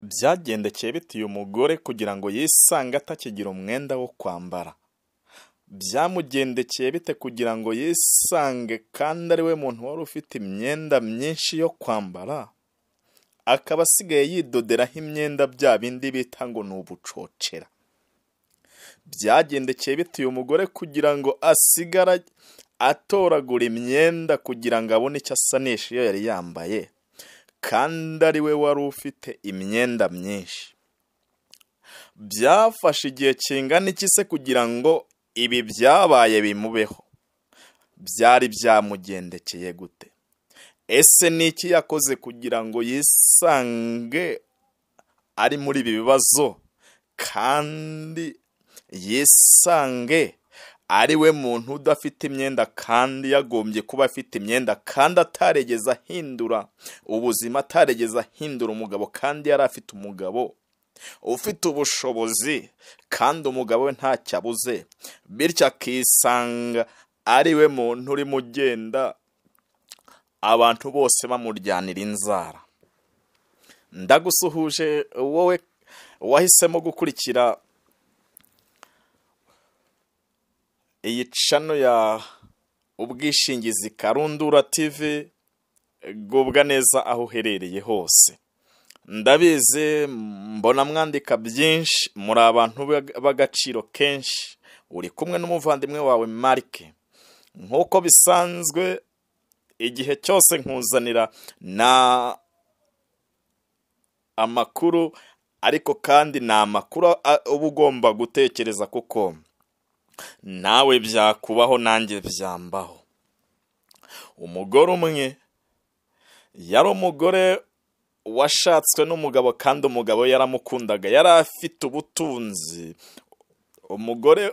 Byagendekeye bite uyu mugore kugira ngo yisange atakigira umwenda wo kwambara? Byamugendekeye bite kugira ngo yisange kandi ari we muntu wari ufite imyenda myinshi yo kwambara, akaba asigaye yidoderaho imyenda bya bindi bita ngo ni ubucocera? Byagendekeye bite uyu mugore kugira ngo asigara atoragura imyenda kugira ngo abone icyo asanisha iyo yari yambaye, kandi ari we wari ufite imyenda myinshi? Byafashe igihe kingana iki se kugira ngo ibi byabaye bimubeho? Byari byamugendekeye gute? Ese ni iki yakoze kugira ngo yisange ari muri ibi bibazo, kandi yisange ari we muntu udafite imyenda kandi yagombye kuba afite imyenda, kandi ataregeza ahindura ubuzima, ataregeza ahindura umugabo, kandi yari afite umugabo ufite ubushobozi kandi umugabo we ntacyo abuze, bityo akisanga ari we muntu urimo ugenda abantu bose bamuryanira inzara. Ndagusuhuje wowe wahisemo gukurikira iyi channel ya ubwishingizi Karundura TV. Gubwa neza aho uherereye hose. Ndabizi mbona mwandika byinshi, muri abantu b'agaciro kenshi. Uri kumwe n'umuvandimwe wawe Marike. Nk'uko bisanzwe igihe cyose nkuzanira na amakuru, ariko kandi ni amakuru uba ugomba gutekereza, kuko nawe byakubaho nanjye byambaho. Umugore umwe yari umugore washatswe n'umugabo, kandi umugabo yaramukundaga, yari afite ubutunzi.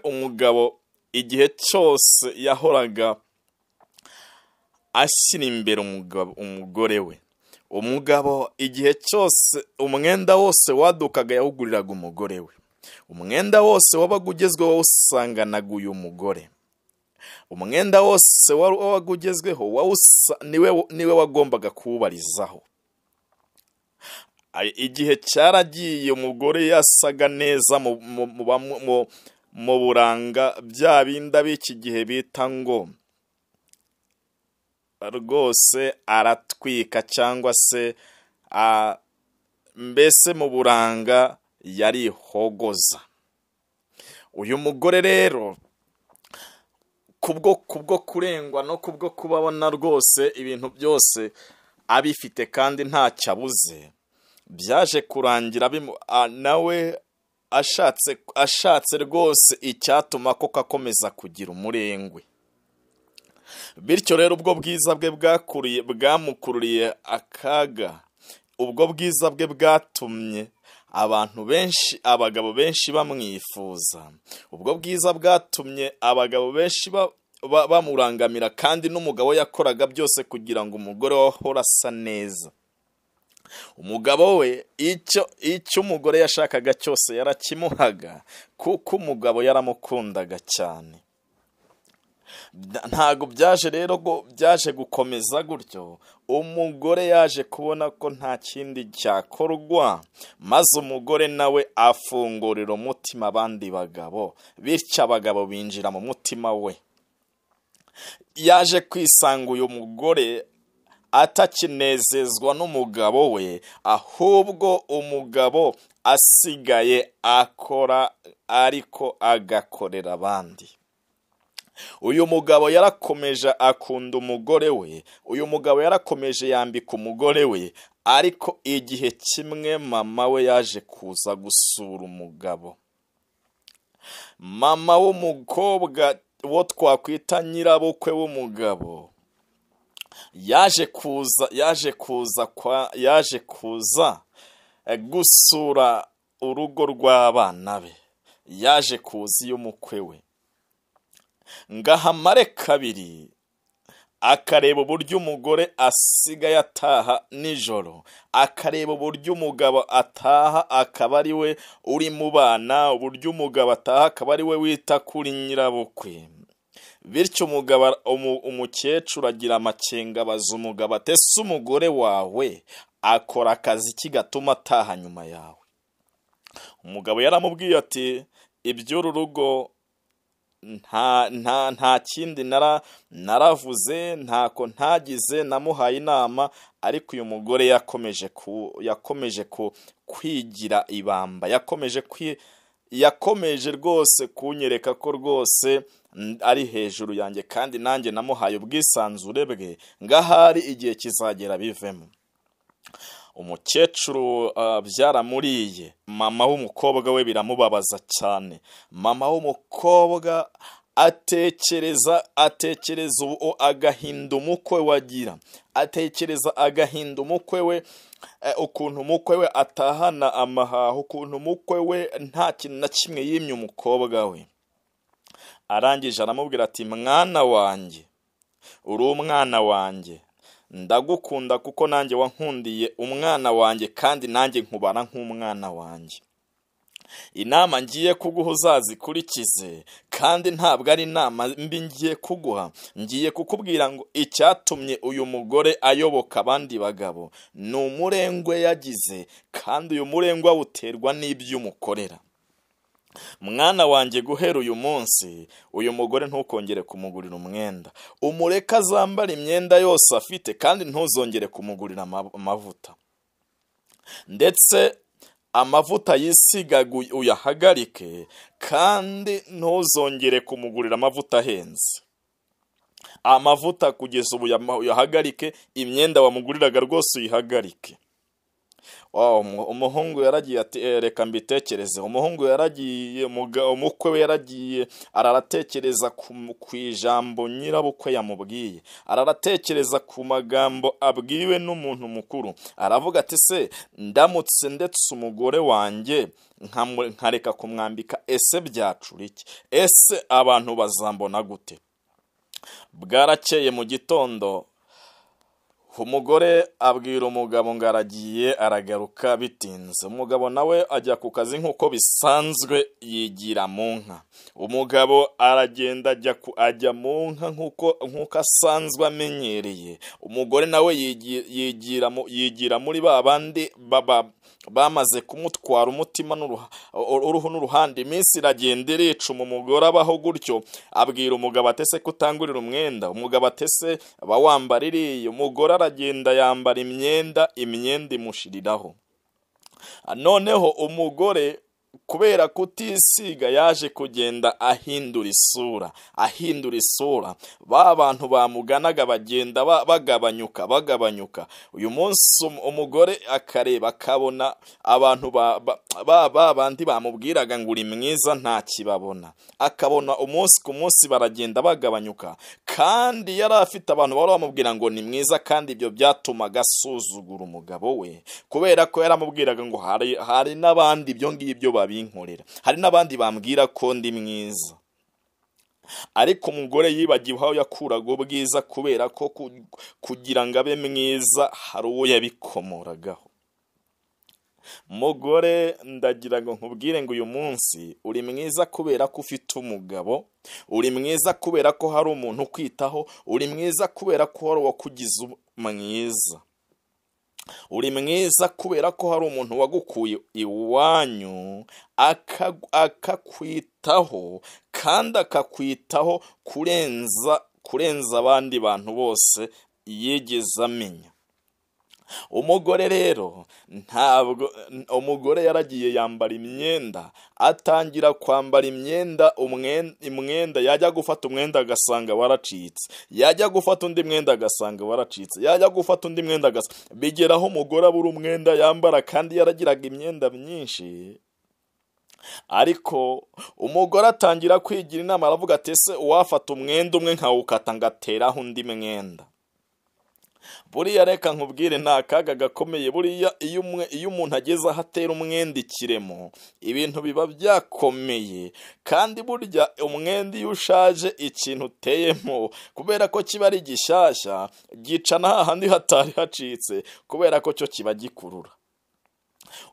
Umugabo igihe cyose yahoraga ashyira imbere umugore we. Umugabo igihe cyose umwenda wose wadukaga yawuguriraga umugore we. Umwenda wose wabaga ugezweho usanganaga uyu mugore. Umwenda wose wabaga ugezweho niwe wagombaga kuwubarizaho. Igihe cyaragiye umugore yasaga neza mu buranga, bya bindi ab'iki gihe bita ngo rwose aratwika, cyangwa se mbese mu buranga yarihogoza. Uyu mugore rero kubwo kurengwa no kubwo kubabona rwose ibintu byose abifite kandi ntacyo abuze, byaje kurangira nawe ashatse rwose icyatuma koko akomeza kugira umurengwe. Bityo rero ubwo bwiza bwe bwamukururiye akaga. Ubwo bwiza bwe bwatumye abantu benshi, abagabo benshi bamwifuza. Ubwo bwiza bwatumye abagabo benshi bamurangamira, kandi n'umugabo yakoraga byose kugira ngo umugore we ahore asa neza. Umugabo we icyo umugore yashakaga cyose yarakimuhaga, kuko umugabo yaramukundaga cyane. Ntago byaje gukomeza gutyo. Umugore yaje kubona ko nta kindi cyakorwa, maze umugore nawe afungurira umutima abandi bagabo, bityo abagabo binjira mu mutima we. Yaje kwisanga uyu mugore atakinezezwa n'umugabo we, ahubwo umugabo asigaye akora ariko agakorera abandi. Uyu mugabo yarakomeje akunda umugore we, uyu mugabo yarakomeje yambika umugore we, ariko igihe kimwe mama we yaje kuza gusura umugabo. Mama w'umukobwa, wo twakwita nyirabukwe w'umugabo, yaje kuza gusura urugo rw'abana be. Yaje kuza y'umukwe we ngahamare kabiri, akareba uburyo umugore asigaye ataha nijoro, akareba uburyo umugabo ataha akaba ari we uri mu bana, uburyo umugabo ataha akaba ari we wita kuri nyirabukwe. Bityo umukecuru agira amakenga, abaza umugabo ati, ese umugore wawe akora akazi kigatuma ataha nyuma yawe. Umugabo yaramubwiye ati iby'uru rugo nta kindi naravuze, ntako ntagize, namuhaye inama, ariko uyu mugore yakomeje kwigira ibamba, yakomeje rwose kunyereka ko rwose ari hejuru yanjye, kandi nanjye namuhaye ubwisanzure bwe, ngahari igihe kizagera bivemo. Umukecuru byaramuriye, mama w'umukobwa we biramubabaza cyane. Mama w'umukobwa atekereza agahinda umukwe wagira, atekereza agahinda umukwe we, ukuntu umukwe we atahana amahaho, ukuntu umukwe we nta kintu na kimwe yimye umukobwa we. Arangije aramubwira ati mwana wanjye, uri umwana wanjye, ndagukunda kuko nanjye wankundiye umwana wanjye, kandi nanjye nkubara nk'umwana wanjye. Inama ngiye kuguha uzazikurikize, kandi ntabwo ari inama mbi ngiye kuguha. Ngiye kukubwira ngo icyatumye uyu mugore ayoboka abandi bagabo ni umurengwe yagize, kandi uyu murengwe awuterwa n'ibyo umukorera. Mwana wanjye, guhera uyu munsi uyu mugore ntukongere kumugurira umwenda, umureka azambara imyenda yose afite, kandi ntuzongere kumugurira amavuta, ndetse amavuta yisiga uyahagarike, kandi ntuzongere kumugurira amavuta ahenze. Amavuta kugeza ubu uyahagarike, imyenda wamuguriraga rwose uyihagarike. Umuhungu yaragiye ati reka mbitekereze. Umuhungu yaragiye, umukwe we yaragiye araratekereza ku ijambo nyirabukwe yamubwiye, araratekereza ku magambo abwiwe n'umuntu mukuru. Aravuga ati se ndamutse ndetse umugore wanjye nkareka kumwambika, ese byacura iki? Ese abantu bazambona gute? Bwarakeye mu gitondo, umugore abwira umugabo ngo aragiye, aragaruka bitinze. Umugabo nawe ajya ku kazi nk'uko bisanzwe, yigira mu nka. Umugabo aragenda ajya mu nka nk'uko asanzwe amenyereye. Umugore nawe yigira muri ba bandi bamaze kumutwara umutima uruhu n'uruhande. Iminsi iragenda iricuma, umugore abaho gutyo. Abwira umugabo atese kutangurira umwenda, umugabo atese bawambara iriya. Umugore aragenda yambara imyenda imushiriraho. Noneho umugore kubera kutisiga yaje kugenda ahindura isura. Ba bantu bamuganaga bagenda bagabanyuka. Uyu munsi umugore akareba akabona abantu bandi bamubwiraga ngo uri mwiza nta kibabona, akabona umunsi ku munsi baragenda bagabanyuka, kandi yari afite abantu bari bamubwira ngo ni mwiza, kandi ibyo byatumaga asuzugura umugabo we, kubera ko yaramubwiraga ngo hari n'abandi ibyo ngibyo babinkorera, hari n'abandi bambwira ko ndi mwiza. Ariko umugore yibagiwe aho yakuraga ubwiza, kubera ko kugira ngo abe mwiza hari uwo yabikomoragaho. Mugore, ndagira ngo nkubwire ngo uyu munsi uri mwiza kubera ko ufite umugabo, uri mwiza kubera ko hari umuntu ukwitaho, uri mwiza kubera ko hari uwakugize mwiza, uri mwiza kubera ko hari umuntu wagukuye iwanyu akakwitaho, kandi akakwitaho kurenza abandi bantu bose yigeze amenya. Umugore rero umugore yaragiye yambara imyenda, atangira kwambara imyenda, yajya gufata umwenda agasanga waracitse, yajya gufata undi mwenda agasanga waracitse, yajya gufata undi mwenda bigeraho umugore abura umwenda yambara, kandi yaragiraga imyenda myinshi. Ariko umugore atangira kwigira inama, aravuga ati ese uwafata umwenda umwe nkawukata ngateraho undi mwenda. Buriya reka nkubwire, nta kaga gakomeye. Buriya iyo umuntu ageze aho atera umwenda ikiremo, ibintu biba byakomeye. Kandi burya umwenda iyo ushaje, ikintu uteyemo kubera ko kiba ari gishyashya, gica n'ahandi hatari hacitse, kubera ko cyo kiba gikurura.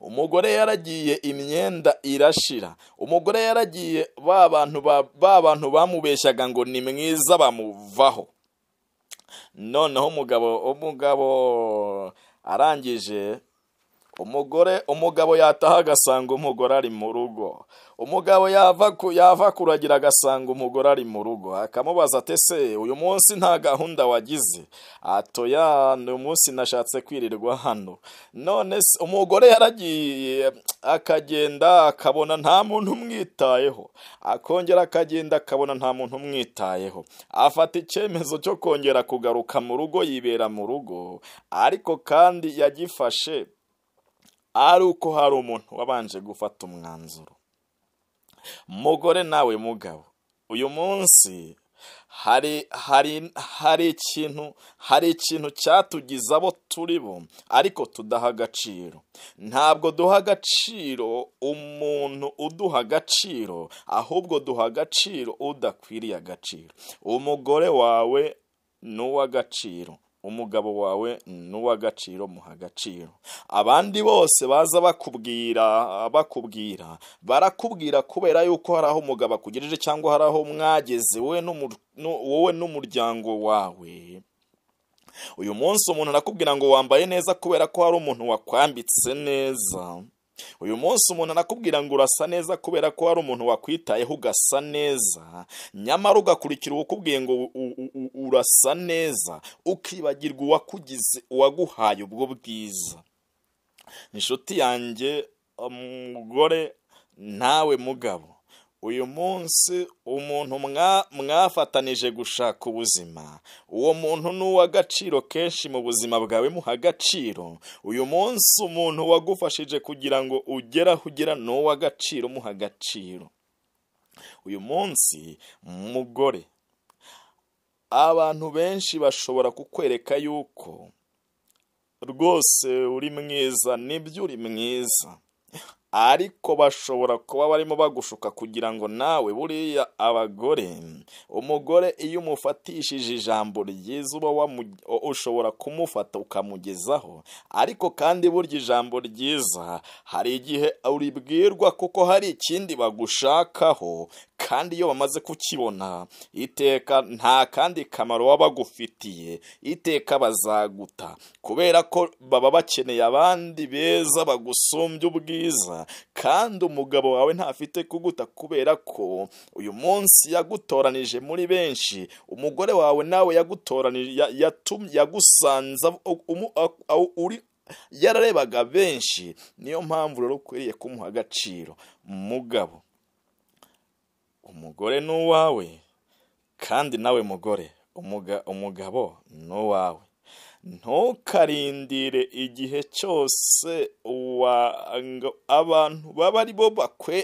Umugore yaragiye, imyenda irashira. Umugore yaragiye, ba bantu bamubeshyaga ngo ni mwiza bamuvaho. Noneho umugabo arangije umugabo yataha agasanga umugore ari mu rugo, umugabo yava kuragira agasanga umugore ari mu rugo, akamubaza ati ese uyu munsi nta gahunda wagize? Atoya, uyu munsi nashatse kwirirwa hano. None umugore yaragiye akagenda akabona nta muntu umwitayeho, akongera akagenda akabona nta muntu umwitayeho, afata icyemezo cyo kongera kugaruka mu rugo, yibera mu rugo, ariko kandi yagifashe ari uko hari umuntu wabanje gufata umwanzuro. Mugore nawe mugabo, uyu munsi hari ikintu cyatugize abo turi bo, ariko tudaha agaciro. Ntabwo duha agaciro umuntu uduha agaciro, ahubwo duha agaciro udakwiriye agaciro. Umugore wawe ni uw'agaciro, umugabo wawe ni uw'agaciro, muha agaciro. Abandi bose baza barakubwira kubera yuko hari aho umugabo akugejeje cyangwa hari aho mwageze wowe n'umuryango wawe. Uyu munsi umuntu arakubwira ngo wambaye neza kubera ko hari umuntu wakwambitse neza. Uyu munsi umuntu arakubwira ngo urasa neza kubera ko hari umuntu wakwitayeho ugasa neza, nyamara ugakurikira ukubwiye ngo urasa neza, ukibagirwa uwaguhaye ubwo bwiza. Inshuti yanjye mugore, nawe mugabo, uyu munsi umuntu mwafatanije gushaka ubuzima, uwo muntu ni uw'agaciro kenshi mu buzima bwawe, muha agaciro. Uyu munsi umuntu wagufashije kugira ngo ugere aho ugera ni uw'agaciro, muha agaciro. Uyu munsi mugore, abantu benshi bashobora kukwereka yuko rwose uri mwiza, nibyo uri mwiza, ariko bashobora kuba barimo bagushuka kugira ngo nawe, buriya abagore, umugore iyo umufatishije ijambo ryiza ushobora kumufata ukamugezaho, ariko kandi burya ijambo ryiza hari igihe uribwirwa kuko hari ikindi bagushakaho, kandi iyo bamaze kukibona iteka nta kandi kamaro waba bagufitiye, iteka bazaguta, kubera ko baba bakeneye abandi beza bagusumbya ubwiza, kandi umugabo wawe ntafite kuguta kubera ko uyu munsi yagutoranije muri benshi. Umugore wawe nawe yagutoranije, yagusanze yararebaga benshi. Niyo mpamvu rero ukwiriye kumuha agaciro. Mugabo, umugore ni uwawe, kandi nawe mugore, umugabo ni uwawe. Ntukarindire igihe cyose abantu baba ari bo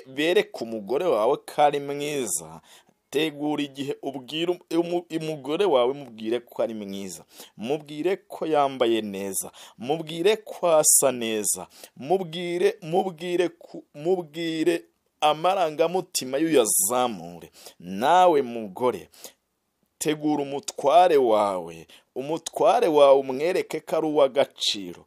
bereka umugore wawe ko ari mwiza. Tegura igihe ubwira umugore wawe, mubwire ko ari mwiza, mubwire ko yambaye neza, mubwire ko asa neza, mubwire amarangamutima y'uyazamure. Nawe mugore, tegura umutware wawe umwereke ko ari uw'agaciro.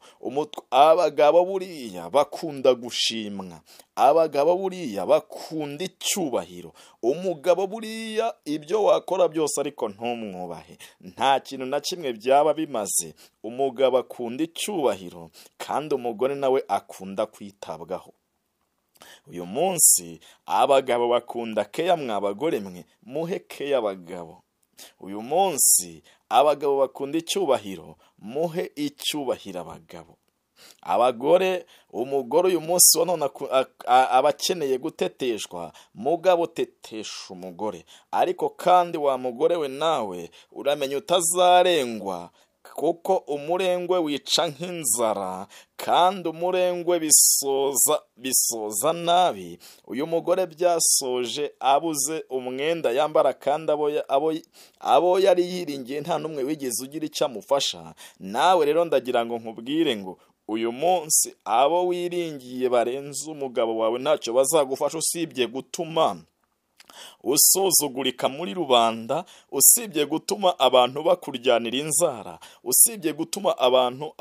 Abagabo buriya bakunda gushimwa, abagabo buriya bakunda icyubahiro. Umugabo buriya ibyo wakora byose ariko ntumwubahe, nta kintu na kimwe byaba bimaze. Umugabo akunda icyubahiro, kandi umugore nawe akunda kwitabwaho. Uyu munsi abagabo bakunda keya, mw'abagore mwe muhe keya abagabo. Uyu munsi abagabo bakunda icyubahiro, muhe icyubahiro abagabo. Abagore, umugore uyu munsi wa none aba akeneye guteteshwa. Mugabo, tetesha umugore, ariko kandi wa mugore we nawe uramenya utazarengwa, kuko umurengwe wica nk'inzara, kandi umurengwe bisoza nabi. Uyu mugore byasoje abuze umwenda yambara, kandi abo yari yiringiye nta n'umwe wigeze ugira icyo amufasha. Nawe rero ndagira ngo nkubwire ngo uyu munsi abo wiringiye barenze umugabo wawe ntacyo bazagufasha, usibye gutuma usuzugurika muri rubanda, usibye gutuma abantu bakuryanira inzara, usibye gutuma abantu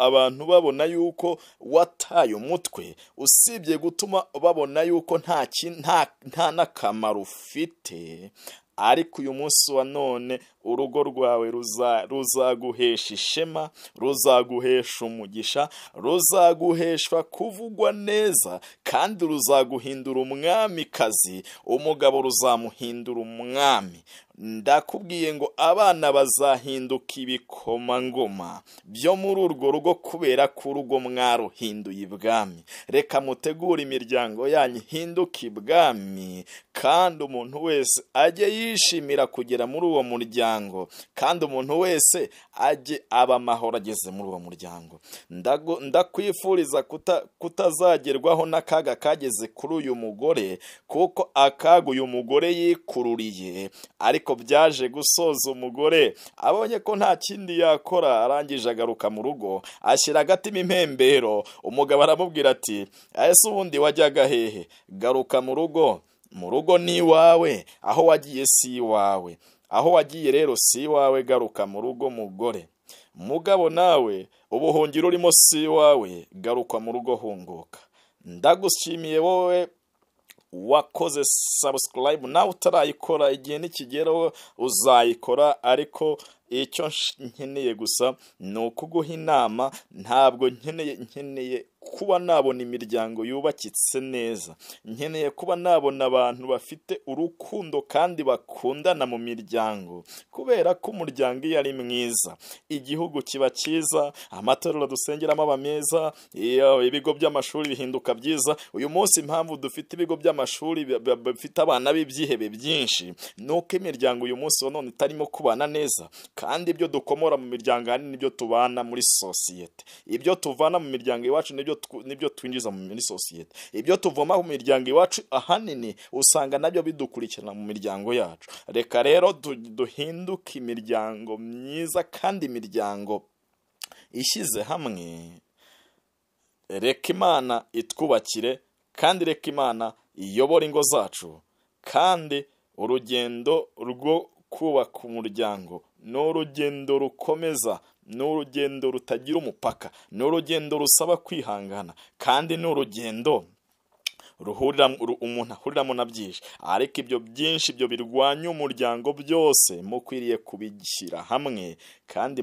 babona yuko wataye umutwe, usibye gutuma babona yuko nta n'akamaro ufite. ariko uyu munsi wa none urugo rwawe ruzaguhesha ishema, ruzaguhesha umugisha, ruzaguheshwa kuvugwa neza, kandi ruzaguhindura umwamikazi, umugabo ruzamuhindura umwami. Ndakubwiye ngo abana bazahinduka ibikomangoma byo muri urwo rugo, kubera ko urugo mwaruhinduye ibwami. Reka mutegure imiryango yanyu ihinduke ibwami, kandi umuntu wese ajye yishimira kugera muri uwo muryango, kandi umuntu wese ajye aba amahoro ageze muri uwo muryango. Ndakwifuriza kutazagerwaho n'akaga kageze kuri uyu mugore, kuko akaga uyu mugore yikururiye, ariko byaje gusoza umugore abonye ko nta kindi yakora, arangije agaruka mu rugo, ashyira agatima impembero. Umugabo aramubwira ati, ese ubundi wajyaga hehe? Garuka mu rugo, mu rugo ni iwawe, aho wagiye si iwawe, aho wagiye rero si iwawe, garuka mu rugo mugore. Mugabo nawe ubuhungiro urimo si iwawe, garuka mu rugo hunguka. Ndagushimiye wowe wakoze subscribe, nawe utarayikora igihe nikigeraho uzayikora, ariko icyo nkeneye gusa ni ukuguha inama. Ntabwo nkeneye kuba nabona imiryango yubakitse neza, nkeneye kuba nabona abantu bafite urukundo kandi bakundana mu miryango, kubera ko umuryango iyo ari mwiza igihugu kiba cyiza, amatorero dusengeramo aba meza, ibigo by'amashuri bihinduka byiza. Uyu munsi impamvu dufite ibigo by'amashuri bifite abana b'ibyihebe byinshi, nuko imiryango uyu munsi wa none itarimo kubana neza, kandi ibyo dukomora mu miryango ahanini nibyo tubana muri sosiyete. Ibyo tuvana mu miryango iwacu nibyo twinjiza muri sosiyete. Ibyo tuvoma mu miryango iwacu ahanini usanga nabyo bidukurikirana mu miryango yacu. Reka rero duhinduke imiryango myiza kandi imiryango ishyize hamwe. Reka Imana itwubakire, kandi reka Imana iyobora ingo zacu, kandi urugendo rwo kubaka umuryango ni urugendo rukomeza, ni urugendo rutagira umupaka, ni urugendo rusaba kwihangana, kandi ni urugendo umuntu ahuriramo na byinshi. Ariko ibyo byinshi byo birwanya umuryango byose mukwiriye kubishyira hamwe, kandi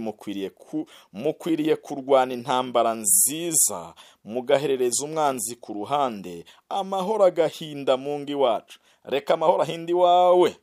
mukwiriye kurwana intambara nziza, mugaherereza umwanzi ku ruhande, amahoro agahinda mu ngo iwacu. Reka amahoro ahinde iwawe.